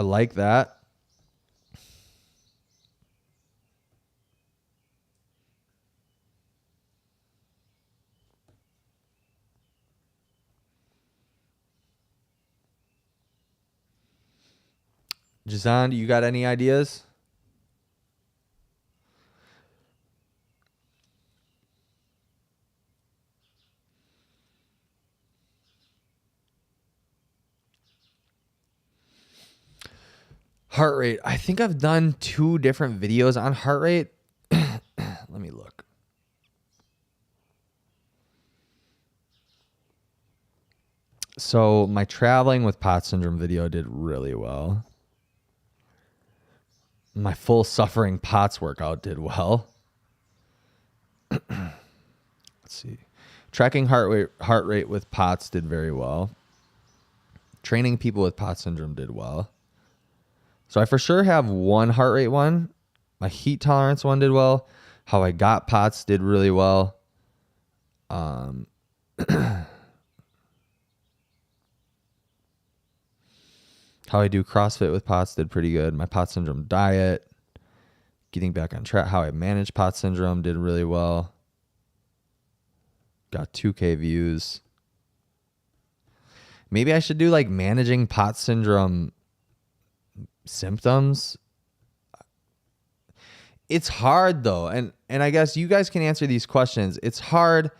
like that. Jazan, you got any ideas? Heart rate. I think I've done 2 different videos on heart rate. Let me look. So my traveling with POTS syndrome video did really well. My full suffering POTS workout did well. Let's see. Tracking heart rate with POTS did very well. Training people with POTS syndrome did well. So I for sure have one heart rate one. My heat tolerance one did well. How I got POTS did really well. How I do CrossFit with POTS did pretty good. My POTS syndrome diet, getting back on track. How I manage POTS syndrome did really well. Got 2K views. Maybe I should do like managing POTS syndrome symptoms. It's hard though. And I guess you guys can answer these questions. It's hard.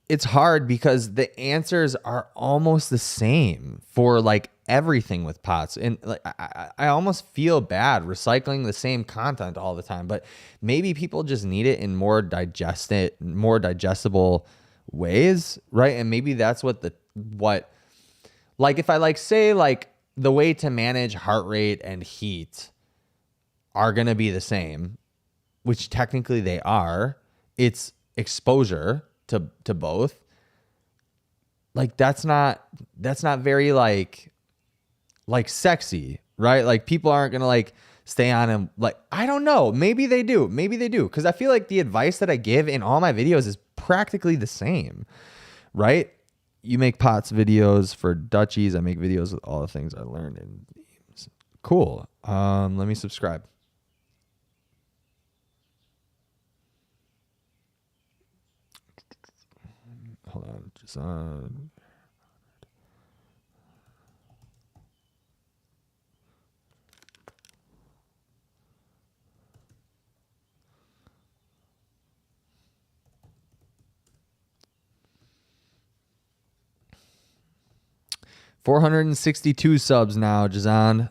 It's hard because the answers are almost the same for like everything with POTS. And like I almost feel bad recycling the same content all the time, but maybe people just need it in more digestible ways, right? And maybe that's what like if I like say like the way to manage heart rate and heat are going to be the same, which technically they are. It's exposure to both. Like that's not very like sexy, right? Like people aren't gonna like stay on and like, I don't know, maybe they do, because I feel like the advice that I give in all my videos is practically the same, right? You make POTS videos for Dutchies. I make videos with all the things I learned in games. Cool. Let me subscribe. Hold on, just on. $462 subs now, Jazan.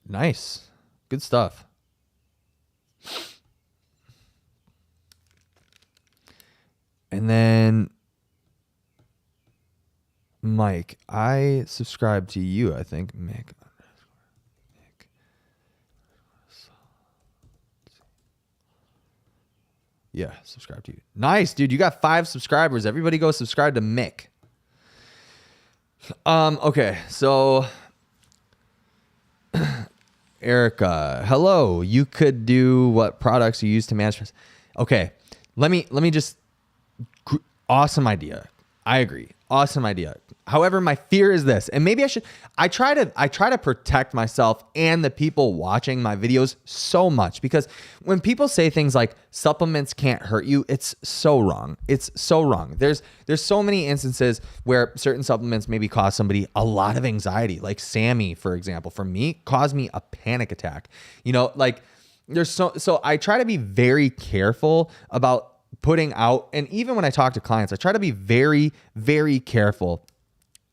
Nice. Good stuff. And then Mike, I subscribe to you, I think. Mick. Yeah, subscribe to you. Nice, dude. You got 5 subscribers. Everybody go subscribe to Mick. Okay, so Erica, hello. You could do what products you use to manage stress. Okay, let me just awesome idea. I agree. Awesome idea. However, my fear is this, and maybe I try to protect myself and the people watching my videos so much, because when people say things like supplements can't hurt you, it's so wrong. It's so wrong. There's so many instances where certain supplements maybe cause somebody a lot of anxiety, like Sammy, for example, for me, caused me a panic attack. Like there's so I try to be very careful about putting out, and even when I talk to clients, I try to be very, very careful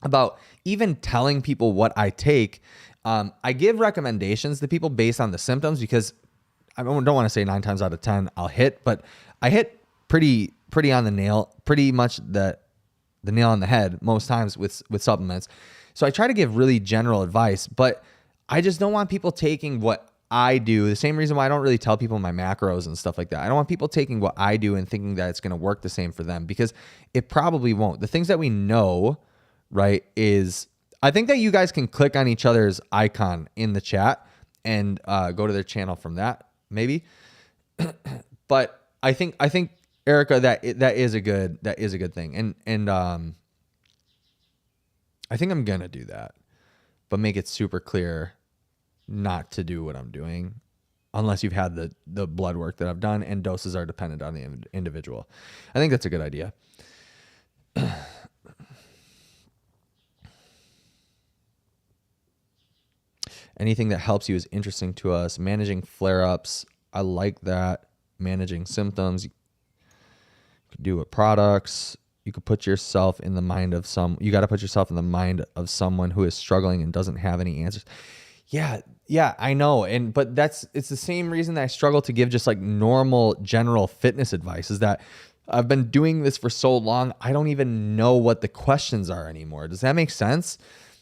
about even telling people what I take. I give recommendations to people based on the symptoms, because I don't want to say 9 times out of 10 I'll hit, but I hit pretty on the nail, pretty much the nail on the head most times with supplements. So I try to give really general advice, but I just don't want people taking what I do. The same reason why I don't really tell people my macros and stuff like that. I don't want people taking what I do and thinking that it's going to work the same for them, because it probably won't. The things that we know, right, is I think that you guys can click on each other's icon in the chat and go to their channel from that, maybe. But I think Erica, that is a good thing, and I think I'm gonna do that, but make it super clear not to do what I'm doing unless you've had the blood work that I've done, and doses are dependent on the individual. I think that's a good idea. Anything that helps you is interesting to us. Managing flare-ups, I like that. Managing symptoms, you could do with products. You could put yourself in the mind of you got to put yourself in the mind of someone who is struggling and doesn't have any answers. Yeah, I know. But it's the same reason that I struggle to give just like normal general fitness advice, is that I've been doing this for so long, I don't even know what the questions are anymore. Does that make sense?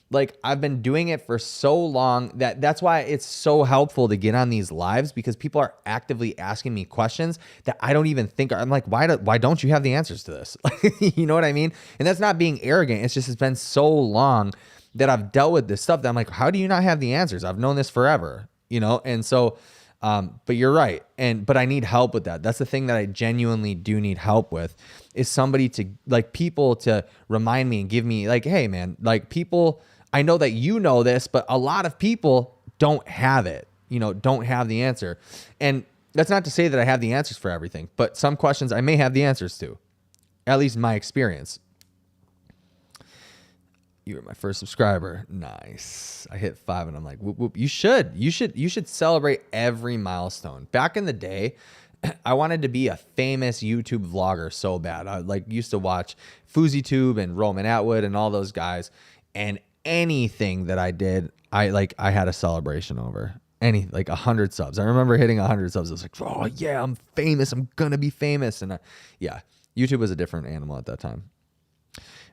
Like, I've been doing it for so long that's why it's so helpful to get on these lives, because people are actively asking me questions that I don't even think I'm like, why don't you have the answers to this? You know what I mean? And that's not being arrogant. It's just, it's been so long that I've dealt with this stuff that I'm like, how do you not have the answers? I've known this forever, And so, but you're right. But I need help with that. That's the thing that I genuinely do need help with, is somebody to, like, people to remind me and give me like, hey man, like, people, I know that you know this, but a lot of people don't have it, don't have the answer. And that's not to say that I have the answers for everything, but some questions I may have the answers to, at least in my experience. You were my first subscriber. Nice. I hit 5 and I'm like, whoop, whoop. You should celebrate every milestone. Back in the day, I wanted to be a famous YouTube vlogger so bad. I used to watch FouseyTube and Roman Atwood and all those guys, and anything that I did, I had a celebration over. 100 subs. I remember hitting 100 subs. I was like, oh yeah, I'm famous. I'm gonna be famous. And yeah, YouTube was a different animal at that time.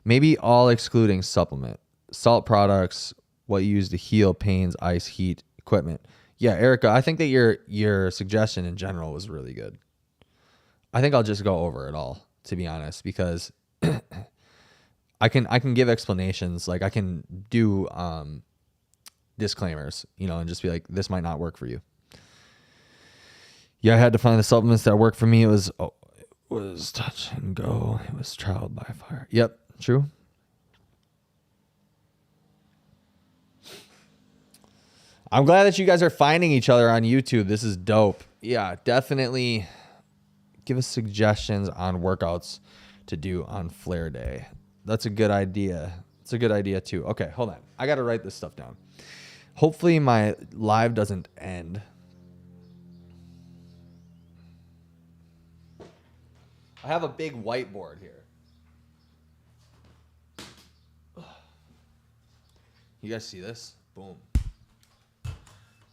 Maybe all excluding supplement, salt products, what you use to heal pains, ice, heat, equipment. Yeah, Erica, I think that your suggestion in general was really good. I think I'll just go over it all, to be honest, because I can give explanations. Like, I can do disclaimers, and just be like, this might not work for you. Yeah, I had to find the supplements that work for me. It was touch and go. It was trial by fire. Yep, true. I'm glad that you guys are finding each other on YouTube. This is dope. Yeah, definitely give us suggestions on workouts to do on flare day. That's a good idea. It's a good idea too. Okay, hold on. I got to write this stuff down. Hopefully my live doesn't end. I have a big whiteboard here. You guys see this? Boom.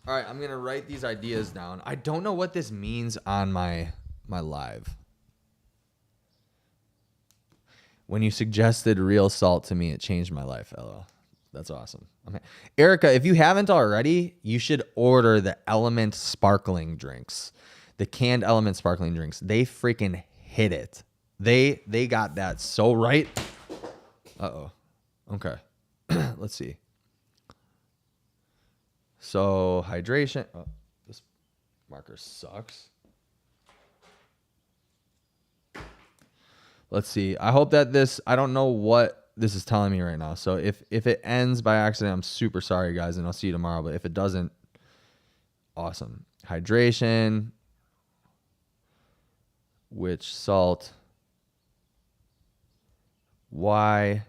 All right, I'm going to write these ideas down. I don't know what this means on my live. When you suggested real salt to me, it changed my life. LOL. That's awesome. Okay. Erica, if you haven't already, you should order the Element sparkling drinks. The canned Element sparkling drinks. They freaking hit it. They got that so right. Uh-oh. Okay. Let's see. So, hydration. Oh, this marker sucks. Let's see. I hope that this, I don't know what this is telling me right now. So if it ends by accident, I'm super sorry, guys, and I'll see you tomorrow. But if it doesn't, awesome. Hydration. Which salt? Why?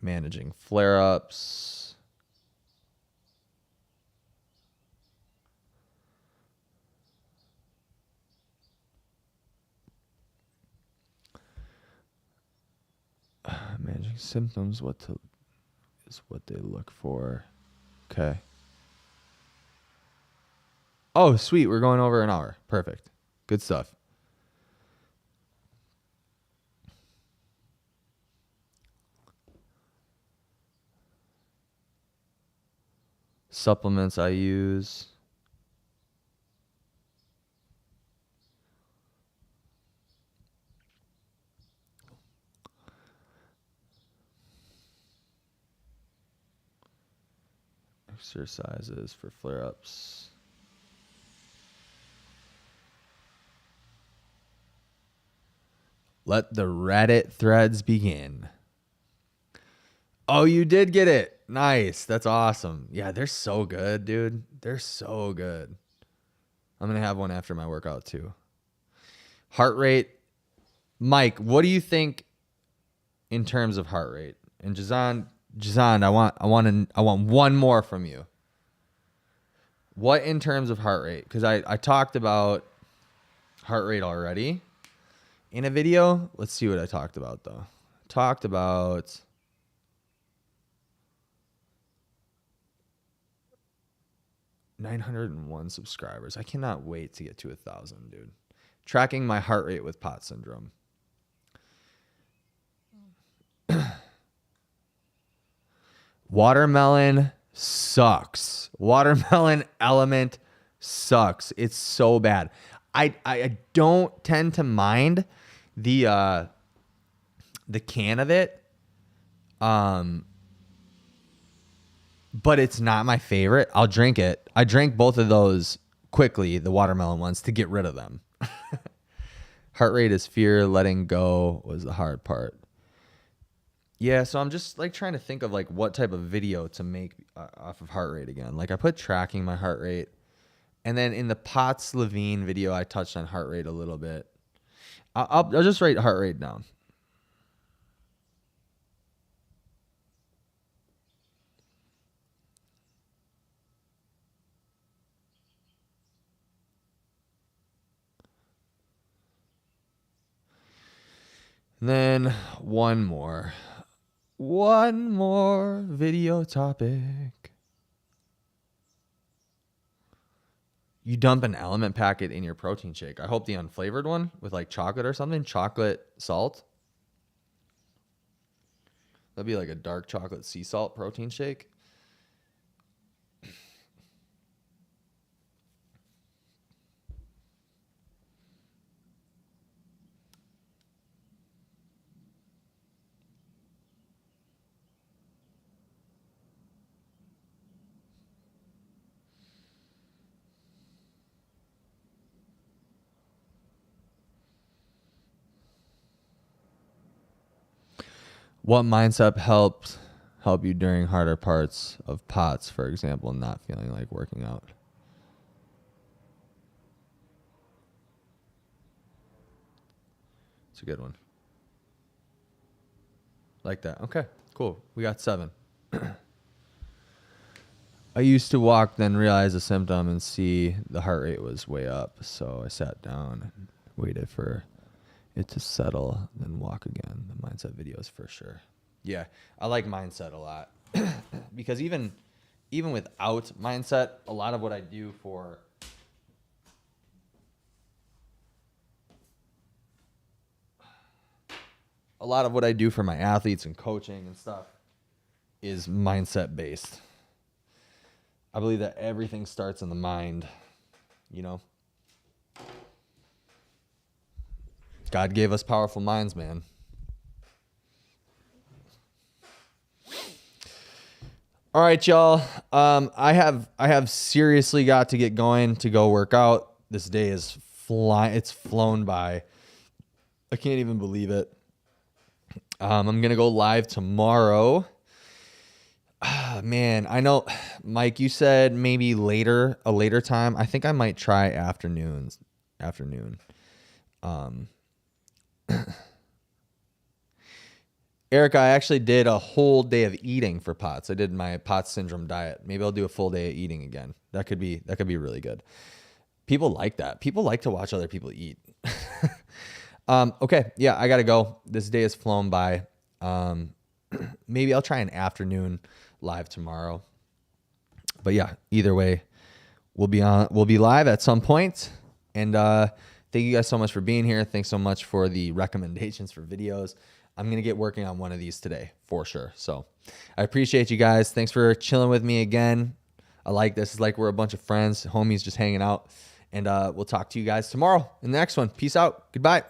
Managing flare-ups. Managing symptoms, is what they look for. Okay. Oh, sweet. We're going over an hour. Perfect. Good stuff. Supplements I use. Exercises for flare-ups. Let the Reddit threads begin. Oh, you did get it. Nice. That's awesome. Yeah, they're so good, dude. They're so good. I'm going to have one after my workout too. Heart rate. Mike, what do you think in terms of heart rate? And Jazan, I want one more from you. What in terms of heart rate? Because I talked about heart rate already in a video. Let's see what I talked about though. Talked about 901 subscribers. I cannot wait to get to 1,000, dude. Tracking my heart rate with POTS syndrome. Watermelon sucks. Watermelon Element sucks. It's so bad. I don't tend to mind the can of it. But it's not my favorite. I'll drink it. I drank both of those quickly, the watermelon ones, to get rid of them. Heart rate is fear. Letting go was the hard part. Yeah, so I'm just like trying to think of like what type of video to make off of heart rate again. Like I put tracking my heart rate. And then in the Potts Levine video, I touched on heart rate a little bit. I'll just write heart rate down. And then one more video topic. You dump an Element packet in your protein shake. I hope the unflavored one with like chocolate or something, chocolate salt. That'd be like a dark chocolate sea salt protein shake. What mindset help you during harder parts of POTS, for example, not feeling like working out? It's a good one. Like that. Okay, cool. We got 7. I used to walk, then realize a symptom and see the heart rate was way up. So I sat down and waited for it to settle, then walk again. The mindset videos for sure. Yeah, I like mindset a lot because even without mindset, a lot of what I do for a lot of what I do for my athletes and coaching and stuff is mindset based. I believe that everything starts in the mind, you know. God gave us powerful minds, man. All right, y'all. I have seriously got to get going to go work out. This day is it's flown by. I can't even believe it. I'm gonna go live tomorrow. Man, I know, Mike, you said maybe a later time. I think I might try afternoon. Eric, I actually did a whole day of eating for POTS. I did my POTS syndrome diet. Maybe I'll do a full day of eating again. That could be really good. People like that. People like to watch other people eat. Okay. Yeah, I got to go. This day has flown by. Maybe I'll try an afternoon live tomorrow. But yeah, either way, we'll be live at some point. And thank you guys so much for being here. Thanks so much for the recommendations for videos. I'm going to get working on one of these today for sure. So I appreciate you guys. Thanks for chilling with me again. I like this. It's like we're a bunch of friends, homies just hanging out. And we'll talk to you guys tomorrow in the next one. Peace out. Goodbye.